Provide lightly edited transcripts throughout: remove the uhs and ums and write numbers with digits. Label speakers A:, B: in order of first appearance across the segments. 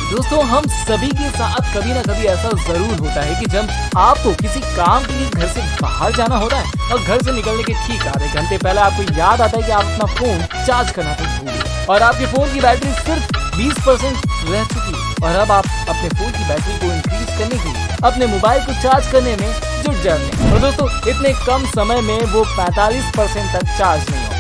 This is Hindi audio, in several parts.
A: दोस्तों हम सभी के साथ कभी ना कभी ऐसा जरूर होता है कि जब आपको किसी काम के लिए घर से बाहर जाना होता है और घर से निकलने के ठीक आधे घंटे पहले आपको याद आता है कि आप अपना फोन चार्ज करना तो भूल गए और आपके फोन की बैटरी सिर्फ 20% रह चुकी है और अब आप अपने फोन की बैटरी को इंक्रीज करने के लिए अपने मोबाइल को चार्ज करने में जुट जाते हैं और दोस्तों इतने कम समय में वो 45% तक चार्ज नहीं होता।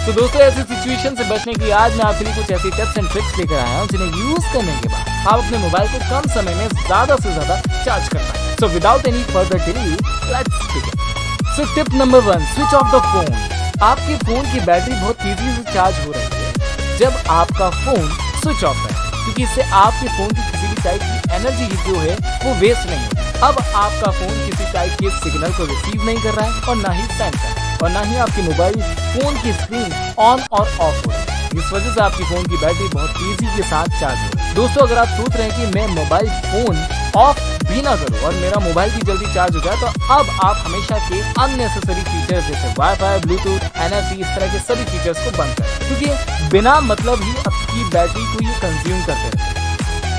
A: तो दोस्तों ऐसी सिचुएशन से बचने के लिए आज मैं आपके लिए कुछ ऐसी टिप्स एंड ट्रिक्स लेकर आया हूँ जिन्हें यूज करने के बाद आप अपने मोबाइल को कम समय में ज्यादा से ज्यादा चार्ज कर पाए। So without any further delay let's begin. So tip number 1, switch off the phone. आपके फोन की बैटरी बहुत तेजी से चार्ज हो रही है जब आपका फोन स्विच ऑफ है, क्योंकि इससे आपके फोन की किसी भी टाइप की एनर्जी जो है वो वेस्ट नहीं होती। अब आपका फोन किसी टाइप के सिग्नल को रिसीव नहीं कर रहा है और ना ही सेंड कर रहा है और ना ही आपकी मोबाइल फोन की स्क्रीन ऑन और ऑफ हो रही है। इस वजह से आपकी फोन की बैटरी बहुत तेजी के साथ चार्ज हो रही है। दोस्तों अगर आप सोच रहे हैं कि मैं मोबाइल फोन ऑफ भी ना करूं और मेरा मोबाइल भी जल्दी चार्ज हो जाए, तो अब आप हमेशा के अननेसेसरी फीचर्स जैसे वाईफाई, ब्लूटूथ, NFC इस तरह के सभी फीचर्स को बंद करें, क्योंकि बिना मतलब ही आपकी बैटरी को ये कंज्यूम करते रहते हैं।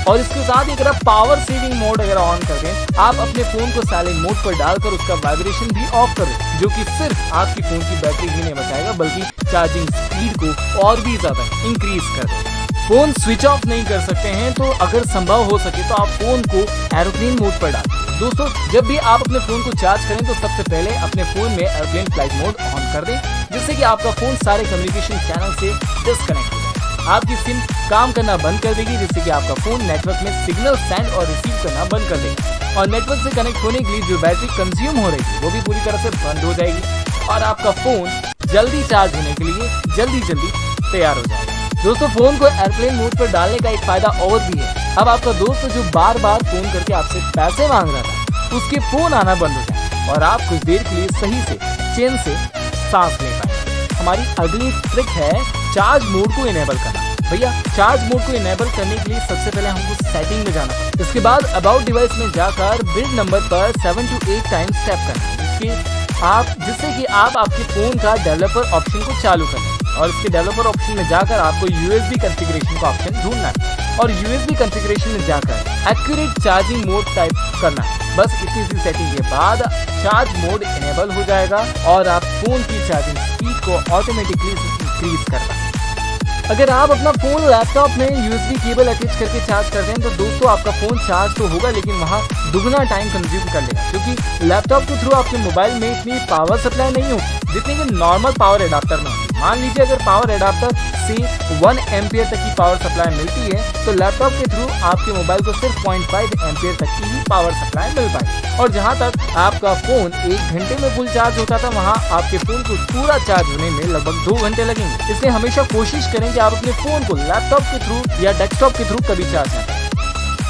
A: और इसके साथ ही अगर आप पावर सेविंग मोड अगर ऑन कर दें, आप अपने फोन को साइलेंट मोड पर डालकर उसका वाइब्रेशन भी ऑफ कर दें, जो कि सिर्फ आपकी फोन की बैटरी ही नहीं बचाएगा बल्कि चार्जिंग स्पीड को और भी ज्यादा इंक्रीज कर देगा। फोन स्विच ऑफ नहीं कर सकते हैं तो अगर संभव हो सके तो आप फोन को एरोप्लेन मोड पर डालें। दोस्तों जब भी आप अपने फोन को चार्ज करें तो सबसे पहले अपने फोन में एरोप्लेन फ्लाइट मोड ऑन कर दें, जिससे कि आपका फोन सारे कम्युनिकेशन चैनल से डिस्कनेक्ट हो जाए। आपकी सिम काम करना बंद कर देगी, जिससे कि आपका फोन नेटवर्क में सिग्नल सेंड और रिसीव करना बंद कर देगा और नेटवर्क से कनेक्ट होने के लिए जो बैटरी कंज्यूम हो रही है वो भी पूरी तरह से बंद हो जाएगी और आपका फोन जल्दी चार्ज होने के लिए जल्दी तैयार हो जाएगा। दोस्तों फोन को एयरप्लेन मोड पर डालने का एक फायदा और भी है। अब आपका दोस्त जो बार बार फोन करके आपसे पैसे मांग रहा था, उसके फोन आना बंद हो जाए और आप कुछ देर के लिए सही से चैन से सांस ले पाए। हमारी अगली ट्रिक है चार्ज मोड को इनेबल करना। भैया चार्ज मोड को इनेबल करने के लिए सबसे पहले हमको सेटिंग में जाना है। इसके बाद अबाउट डिवाइस में जाकर बिल्ड नंबर पर 7 to 8 टाइम्स टैप करना, जिससे कि आप आपके फोन का डेवलपर ऑप्शन को चालू करें और इसके डेवलपर ऑप्शन में जाकर आपको USB कॉन्फ़िगरेशन का ऑप्शन ढूंढना है और USB कॉन्फ़िगरेशन में जाकर एक्यूरेट चार्जिंग मोड टाइप करना है। बस इतनी सी सेटिंग के बाद चार्ज मोड इनेबल हो जाएगा और आप फोन की चार्जिंग स्पीड को ऑटोमेटिकली इंक्रीज करना। अगर आप अपना फोन लैपटॉप में USB केबल अटैच करके चार्ज करते हैं तो दोस्तों आपका फोन चार्ज तो होगा लेकिन वहाँ दुगना टाइम कंज्यूम कर लेगा, क्योंकि लैपटॉप के थ्रू आपके मोबाइल में इतनी पावर सप्लाई नहीं होगी जितनी कि नॉर्मल पावर एडाप्टर में होती। मान लीजिए अगर पावर एडाप्टर से 1 एम्पियर तक की पावर सप्लाई मिलती है तो लैपटॉप के थ्रू आपके मोबाइल को सिर्फ 0.5 एम्पियर तक की ही पावर सप्लाई मिल पाएगी। और जहां तक आपका फोन 1 घंटे में फुल चार्ज होता था, वहां आपके फोन को पूरा चार्ज होने में लगभग 2 घंटे लगेंगे। इसलिए हमेशा कोशिश करें कि आप अपने फोन को लैपटॉप के थ्रू या डेस्कटॉप के थ्रू कभी चार्ज न करें।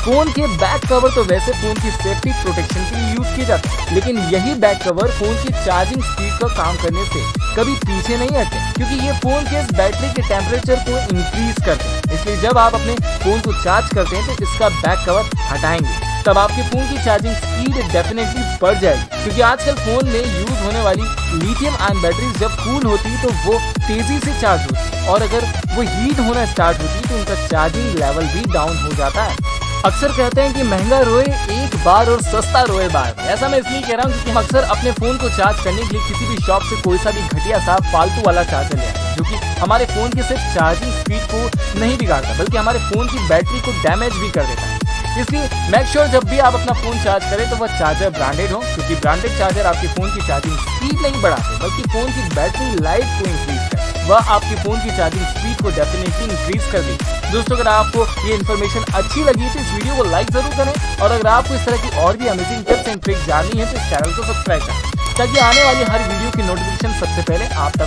A: फोन के बैक कवर तो वैसे फोन की सेफ्टी प्रोटेक्शन के लिए यूज किए जाते हैं, लेकिन यही बैक कवर फोन की चार्जिंग स्पीड का काम करने से कभी पीछे नहीं हटते, क्योंकि ये फोन के बैटरी के टेम्परेचर को इंक्रीज करते हैं। इसलिए जब आप अपने फोन को चार्ज करते हैं तो इसका बैक कवर हटाएंगे, तब आपके फोन की चार्जिंग स्पीड डेफिनेटली बढ़ जाएगी, क्योंकि आजकल फोन में यूज होने वाली लिथियम आयन बैटरी जब कूल होती है तो वो तेजी से चार्ज होती है और अगर वो हीट होना स्टार्ट होती है तो उनका चार्जिंग लेवल भी डाउन हो जाता है। अक्सर कहते हैं कि महंगा रोए एक बार और सस्ता रोए बार बार। ऐसा मैं इसलिए कह रहा हूँ क्योंकि हम अक्सर अपने फोन को चार्ज करने के लिए किसी भी शॉप से कोई सा भी घटिया सा फालतू वाला चार्जर ले आते हैं, जो कि हमारे फोन की सिर्फ चार्जिंग स्पीड को नहीं बिगाड़ता बल्कि हमारे फोन की बैटरी को डैमेज भी कर देता है। इसलिए मेक श्योर जब भी आप अपना फोन चार्ज करें तो वह चार्जर ब्रांडेड हो, क्योंकि ब्रांडेड चार्जर आपके फोन की चार्जिंग स्पीड नहीं बढ़ाते बल्कि फोन की बैटरी लाइफ को इंक्रीज करते हैं। वह आपके फोन की चार्जिंग स्पीड को डेफिनेटली इंक्रीज कर देगी। दोस्तों अगर आपको ये इन्फॉर्मेशन अच्छी लगी तो इस वीडियो को लाइक जरूर करें और अगर आपको इस तरह की और भी अमेजिंग टिप्स एंड ट्रिक्स जाननी है तो इस चैनल को सब्सक्राइब करें, ताकि आने वाली हर वीडियो की नोटिफिकेशन सबसे पहले आप तक